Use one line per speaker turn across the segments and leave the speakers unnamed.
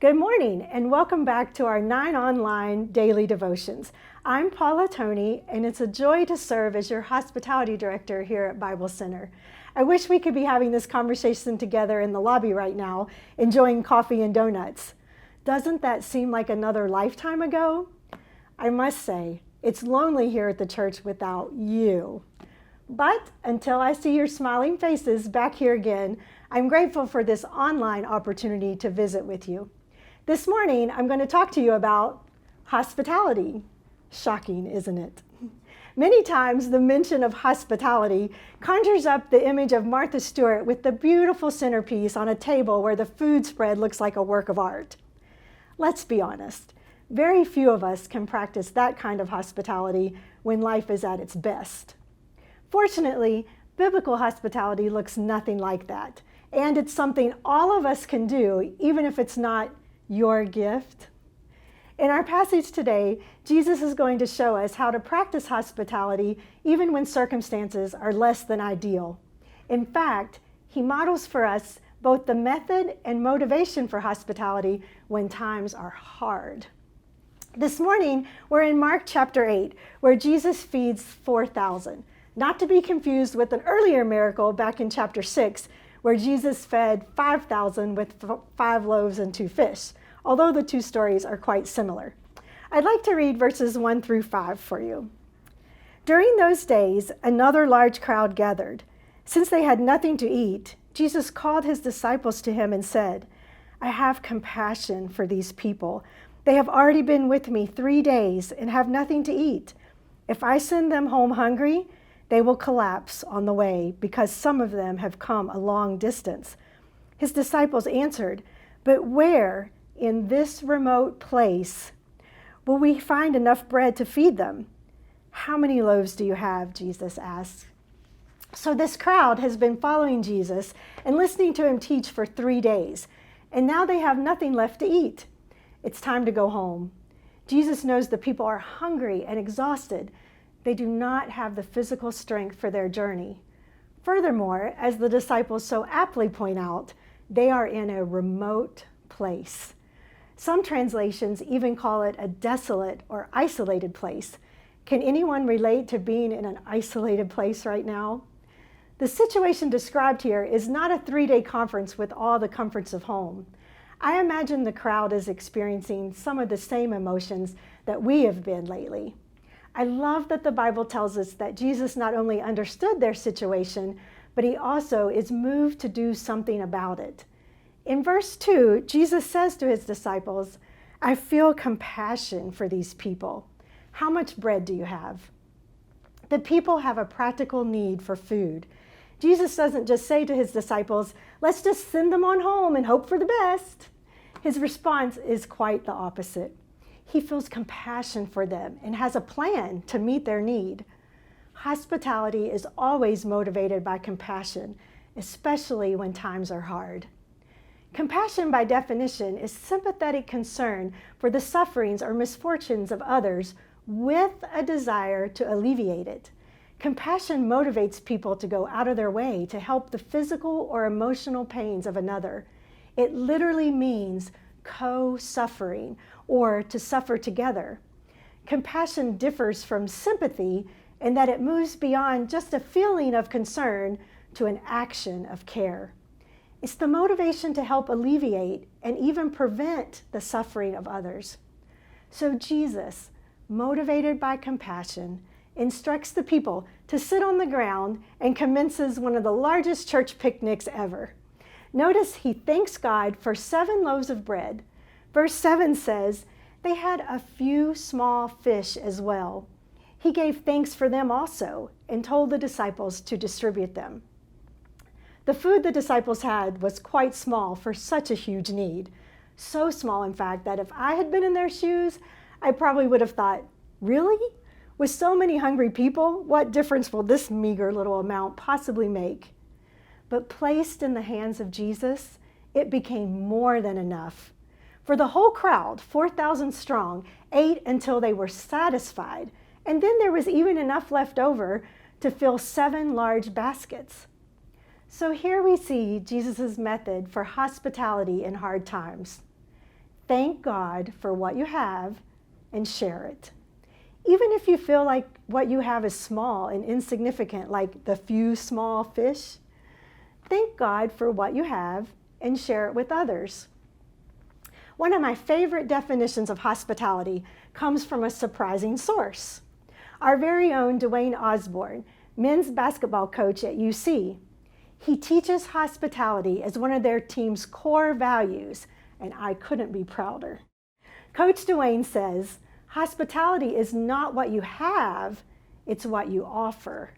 Good morning and welcome back to our 9 online daily devotions. I'm Paula Toney and it's a joy to serve as your hospitality director here at Bible Center. I wish we could be having this conversation together in the lobby right now, enjoying coffee and donuts. Doesn't that seem like another lifetime ago? I must say, it's lonely here at the church without you. But until I see your smiling faces back here again, I'm grateful for this online opportunity to visit with you. This morning, I'm going to talk to you about hospitality. Shocking, isn't it? Many times, the mention of hospitality conjures up the image of Martha Stewart with the beautiful centerpiece on a table where the food spread looks like a work of art. Let's be honest, very few of us can practice that kind of hospitality when life is at its best. Fortunately, biblical hospitality looks nothing like that, and it's something all of us can do, even if it's not your gift. In our passage today, Jesus is going to show us how to practice hospitality even when circumstances are less than ideal. In fact, he models for us both the method and motivation for hospitality when times are hard. This morning, we're in Mark chapter 8, where Jesus feeds 4,000, not to be confused with an earlier miracle back in chapter 6, where Jesus fed 5,000 with 5 loaves and 2 fish, although the two stories are quite similar. I'd like to read verses 1 through 5 for you. During those days, another large crowd gathered. Since they had nothing to eat, Jesus called his disciples to him and said, "I have compassion for these people. They have already been with me 3 days and have nothing to eat. If I send them home hungry, they will collapse on the way because some of them have come a long distance." His disciples answered, "But where in this remote place will we find enough bread to feed them?" "How many loaves do you have?" Jesus asked. So this crowd has been following Jesus and listening to him teach for 3 days, and now they have nothing left to eat. It's time to go home. Jesus knows the people are hungry and exhausted. They do not have the physical strength for their journey. Furthermore, as the disciples so aptly point out, they are in a remote place. Some translations even call it a desolate or isolated place. Can anyone relate to being in an isolated place right now? The situation described here is not a 3-day conference with all the comforts of home. I imagine the crowd is experiencing some of the same emotions that we have been lately. I love that the Bible tells us that Jesus not only understood their situation, but he also is moved to do something about it. In verse 2, Jesus says to his disciples, "I feel compassion for these people. How much bread do you have?" The people have a practical need for food. Jesus doesn't just say to his disciples, "Let's just send them on home and hope for the best." His response is quite the opposite. He feels compassion for them and has a plan to meet their need. Hospitality is always motivated by compassion, especially when times are hard. Compassion, by definition, is sympathetic concern for the sufferings or misfortunes of others with a desire to alleviate it. Compassion motivates people to go out of their way to help the physical or emotional pains of another. It literally means co-suffering or to suffer together. Compassion differs from sympathy in that it moves beyond just a feeling of concern to an action of care. It's the motivation to help alleviate and even prevent the suffering of others. So Jesus, motivated by compassion, instructs the people to sit on the ground and commences one of the largest church picnics ever. Notice he thanks God for 7 loaves of bread. Verse 7 says, they had a few small fish as well. He gave thanks for them also and told the disciples to distribute them. The food the disciples had was quite small for such a huge need. So small, in fact, that if I had been in their shoes, I probably would have thought, really? With so many hungry people, what difference will this meager little amount possibly make? But placed in the hands of Jesus, it became more than enough. For the whole crowd, 4,000 strong, ate until they were satisfied, and then there was even enough left over to fill 7 large baskets. So here we see Jesus' method for hospitality in hard times. Thank God for what you have and share it. Even if you feel like what you have is small and insignificant, like the few small fish, thank God for what you have and share it with others. One of my favorite definitions of hospitality comes from a surprising source. Our very own Dwayne Osborne, men's basketball coach at UC. He teaches hospitality as one of their team's core values, and I couldn't be prouder. Coach Dwayne says, hospitality is not what you have, it's what you offer.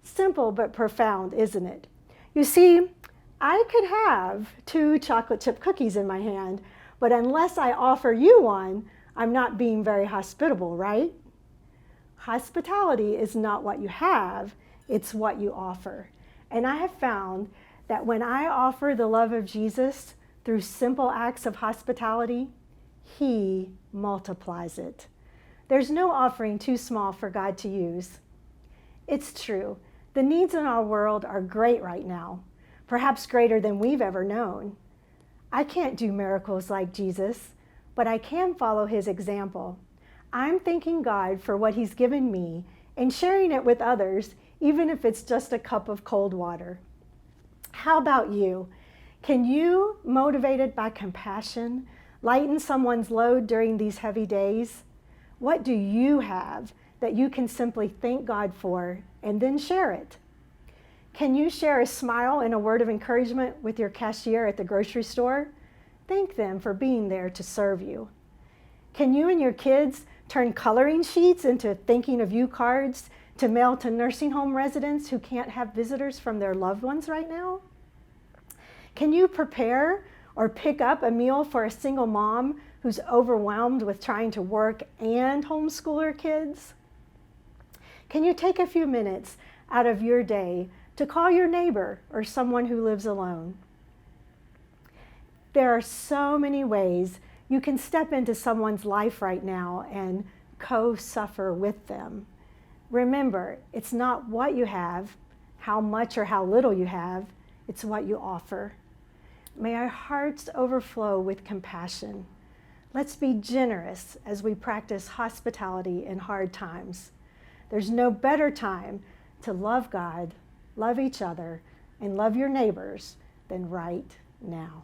Simple but profound, isn't it? You see, I could have 2 chocolate chip cookies in my hand, but unless I offer you one, I'm not being very hospitable, right? Hospitality is not what you have, it's what you offer. And I have found that when I offer the love of Jesus through simple acts of hospitality, He multiplies it. There's no offering too small for God to use. It's true, the needs in our world are great right now, perhaps greater than we've ever known. I can't do miracles like Jesus, but I can follow His example. I'm thanking God for what He's given me and sharing it with others, even if it's just a cup of cold water. How about you? Can you, motivated by compassion, lighten someone's load during these heavy days? What do you have that you can simply thank God for and then share it? Can you share a smile and a word of encouragement with your cashier at the grocery store? Thank them for being there to serve you. Can you and your kids turn coloring sheets into thinking of you cards to mail to nursing home residents who can't have visitors from their loved ones right now? Can you prepare or pick up a meal for a single mom who's overwhelmed with trying to work and homeschool her kids? Can you take a few minutes out of your day to call your neighbor or someone who lives alone? There are so many ways you can step into someone's life right now and co-suffer with them. Remember, it's not what you have, how much or how little you have, it's what you offer. May our hearts overflow with compassion. Let's be generous as we practice hospitality in hard times. There's no better time to love God, love each other, and love your neighbors than right now.